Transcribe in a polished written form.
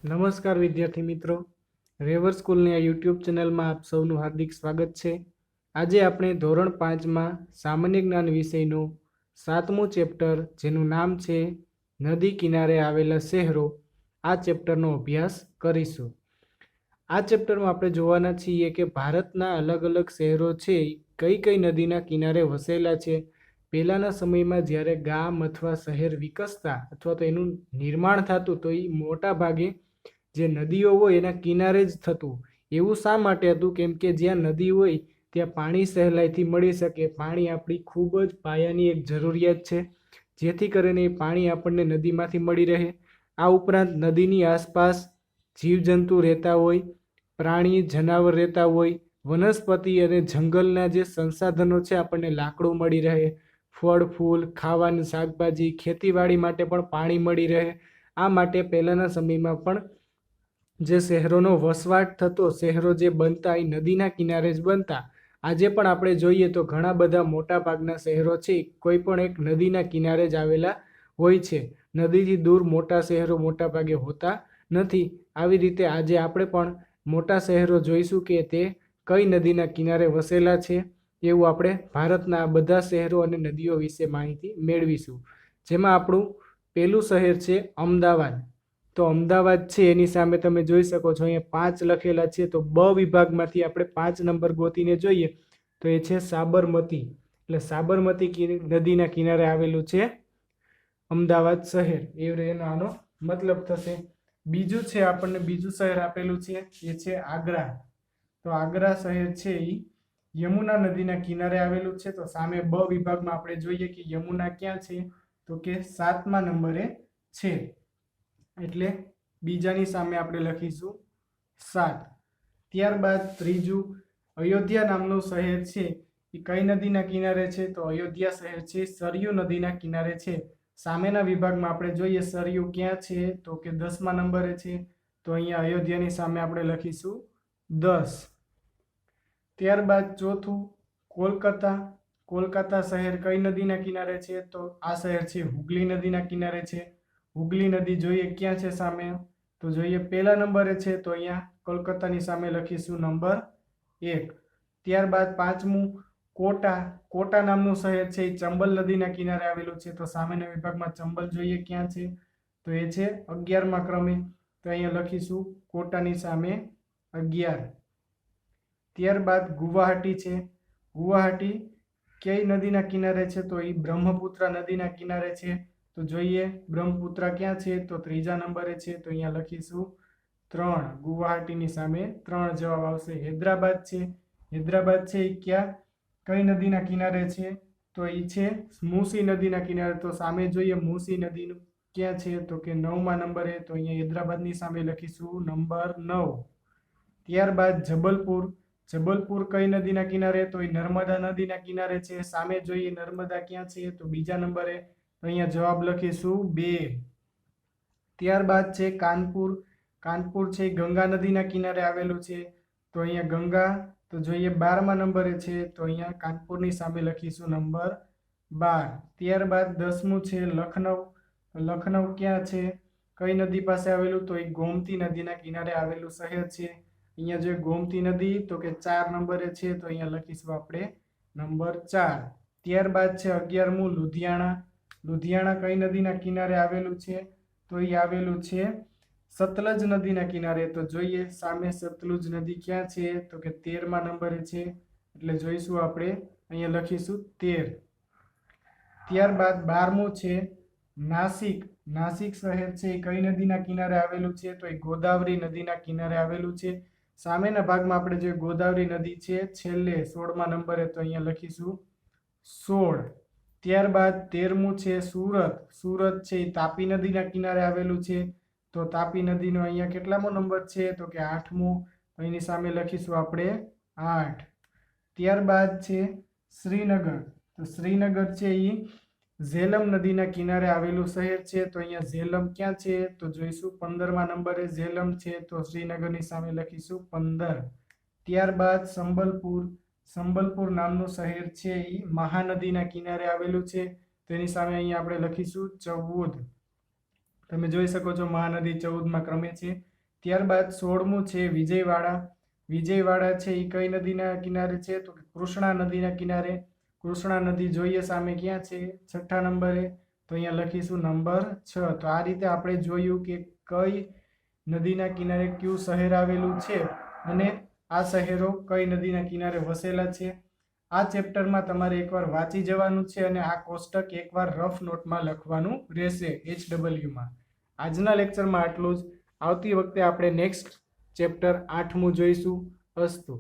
નમસ્કાર વિદ્યાર્થી મિત્રો, રેવર સ્કૂલની આ યુટ્યુબ ચેનલમાં આપ સૌનું હાર્દિક સ્વાગત છે। આજે આપણે ધોરણ 5માં સામાન્ય જ્ઞાન વિષયનું 7મું ચેપ્ટર જેનું નામ છે નદી કિનારે આવેલા શહેરો, આ ચેપ્ટરનો અભ્યાસ કરીશું। આ ચેપ્ટરમાં આપણે જોવાના છીએ કે ભારતના અલગ અલગ શહેરો છે કઈ કઈ નદીના કિનારે વસેલા છે। પહેલાના સમયમાં જ્યારે ગામ અથવા શહેર વિકસતા અથવા તો એનું નિર્માણ થતું તો એ મોટા ભાગે જે નદીઓ હોય એના કિનારે જ થતું। એવું શા માટે હતું? કેમ કે જ્યાં નદી હોય ત્યાં પાણી સહેલાઈથી મળી શકે। પાણી આપણી ખૂબ જ પાયાની એક જરૂરિયાત છે, જેથી કરીને એ પાણી આપણને નદીમાંથી મળી રહે। આ ઉપરાંત નદીની આસપાસ જીવજંતુ રહેતા હોય, પ્રાણી જનાવર રહેતા હોય, વનસ્પતિ અને જંગલના જે સંસાધનો છે આપણને લાકડું મળી રહે, ફળ ફૂલ, ખાવાની શાકભાજી, ખેતીવાડી માટે પણ પાણી મળી રહે। આ માટે પહેલાંના સમયમાં પણ જે શહેરોનો વસવાટ થતો, શહેરો જે બનતા એ નદીના કિનારે જ બનતા। આજે પણ આપણે જોઈએ તો ઘણા બધા મોટા ભાગના શહેરો છે કોઈ પણ એક નદીના કિનારે જ આવેલા હોય છે। નદીથી દૂર મોટા શહેરો મોટા ભાગે હોતા નથી। આવી રીતે આજે આપણે પણ મોટા શહેરો જોઈશું કે તે કઈ નદીના કિનારે વસેલા છે, એવું આપણે ભારતના બધા શહેરો અને નદીઓ વિશે માહિતી મેળવીશું। જેમાં આપણું પહેલું શહેર છે અમદાવાદ। તો અમદાવાદ છે એની સામે તમે જોઈ શકો છો અહીંયા 5 લખેલા છે, તો બ વિભાગમાંથી આપણે 5 નંબર ગોતીને જોઈએ તો એ છે સાબરમતી। એટલે સાબરમતી નદીના કિનારે આવેલું છે અમદાવાદ શહેર, એનો આનો મતલબ થશે। બીજું છે આપણને બીજું શહેર આપેલું છે એ છે આગ્રા। તો આગ્રા શહેર છે એ યમુના નદીના કિનારે આવેલું છે। તો સામે બ વિભાગમાં આપણે જોઈએ કે યમુના ક્યાં છે, તો કે 7મા નંબરે છે, એટલે બીજાની સામે આપણે લખીશું 7। ત્યારબાદ ત્રીજું અયોધ્યા નામનું શહેર છે એ કઈ નદીના કિનારે છે, તો અયોધ્યા શહેર છે સરયુ નદીના કિનારે છે। સામેના વિભાગમાં આપણે જોઈએ સરયુ ક્યાં છે, તો કે 10મા નંબરે છે, તો અહીંયા અયોધ્યાની સામે આપણે લખીશું 10। ત્યારબાદ ચોથું કોલકાતા। કોલકાતા શહેર કઈ નદીના કિનારે છે, તો આ શહેર છે હુગલી નદીના કિનારે છે। હુગલી નદી જોઈએ ક્યાં છે સામે, તો જોઈએ પહેલા નંબરે છે, તો અહીંયા કોલકાતાની સામે લખીશું નંબર 1। ત્યારબાદ પાંચમું કોટા। કોટા નામનું શહેર છે એ ચંબલ નદીના કિનારે આવેલું છે। તો સામેના વિભાગમાં ચંબલ જોઈએ ક્યાં છે, તો એ છે 11મા ક્રમે, તો અહીંયા લખીશું કોટાની સામે 11। ત્યારબાદ ગુવાહાટી છે। ગુવાહાટી કઈ નદીના કિનારે છે, તો એ બ્રહ્મપુત્ર નદીના કિનારે છે। તો જોઈએ બ્રહ્મપુત્ર ક્યાં છે, તો 3જા નંબરે છે, તો અહીંયા લખીશું 3। ગુવાહાટીની સામે 3 જવાબ આવશે। હૈદરાબાદ છે। હૈદરાબાદ છે એ ક્યાં કઈ નદીના કિનારે છે, તો એ છે મૂસી નદીના કિનારે। તો સામે જોઈએ મૂસી નદીનું ક્યાં છે, તો કે 9મા નંબરે, તો અહીંયા હૈદરાબાદની સામે લખીશું નંબર 9। ત્યારબાદ જબલપુર। જબલપુર કઈ નદીના કિનારે, તો એ નર્મદા નદીના કિનારે છે। સામે જોઈએ નર્મદા ક્યાં છે, તો બીજા નંબરે, તો અહીંયા જવાબ લખીશું 2। ત્યારબાદ છે કાનપુર। કાનપુર છે ગંગા નદીના કિનારે આવેલું છે, તો અહીંયા ગંગા, તો જોઈએ 12મા નંબરે છે, તો અહીંયા કાનપુરની સામે લખીશું નંબર 12। ત્યારબાદ 10મું છે લખનઉ। લખનઉ ક્યાં છે, કઈ નદી પાસે આવેલું, તો એ ગોમતી નદીના કિનારે આવેલું શહેર છે। અહીંયા જે ગોમતી નદી, તો કે 4 નંબરે છે, તો અહીંયા લખીશું આપણે નંબર 4। ત્યારબાદ છે 11મું લુધિયાણા। લુધિયાણા કઈ નદીના કિનારે આવેલું છે, તો એ આવેલું છે સતલજ નદીના કિનારે। તો જોઈએ સામે સતલુજ નદી ક્યાં છે, તો કે 13મા નંબરે છે, એટલે જોઈશું આપણે અહીંયા લખીશું 13। ત્યારબાદ 12મું છે નાસિક। નાસિક શહેર છે એ કઈ નદીના કિનારે આવેલું છે, તો એ ગોદાવરી નદીના કિનારે આવેલું છે। સામેના ભાગમાં આપણે જે ગોદાવરી નદી છે છેલ્લે 16મા નંબરે, તો અહીંયા લખીશું 16। ત્યારબાદ 13મું છે સુરત। સુરત છે એ તાપી નદીના કિનારે આવેલું છે, તો તાપી નદીનો અહીંયા કેટલામો નંબર છે, તો કે 8મો, તો એની સામે લખીશું આપણે 8। ત્યારબાદ છે શ્રીનગર। તો શ્રીનગર છે એ ઝેલમ નદીના કિનારે આવેલું શહેર છે, તો અહીંયા ઝેલમ ક્યાં છે, તો જોઈશું 15મા નંબરે ઝેલમ છે, તો શ્રીનગરની સામે લખીશું 15। ત્યારબાદ સંબલપુર। સંબલપુર નામનું શહેર છે એ મહાનદીના કિનારે આવેલું છે, તો એની સામે અહીંયા આપણે લખીશું 14। તમે જોઈ શકો છો મહાનદી 14માં ક્રમે છે. ત્યારબાદ 16મું છે વિજયવાડા. વિજયવાડા છે એ કઈ નદીના કિનારે છે? તો કૃષ્ણા નદીના કિનારે. કૃષ્ણા નદી જોઈએ સામે ક્યાં છે? 6થા નંબરે. તો અહીંયા લખીશું નંબર 6. તો આ રીતે આપણે જોયું કે કઈ નદીના કિનારે કયું શહેર આવેલું છે અને આ શહેરો કઈ નદીના કિનારે વસેલા છે. આ ચેપ્ટરમાં તમારે એકવાર વાંચી જવાનું છે અને આ કોષ્ટક એકવાર રફ નોટમાં લખવાનું રહેશે HW માં. આજના લેક્ચરમાં આટલું જ. આવતી વખતે આપણે નેક્સ્ટ ચેપ્ટર 8મું જોઈશું. અસ્તુ.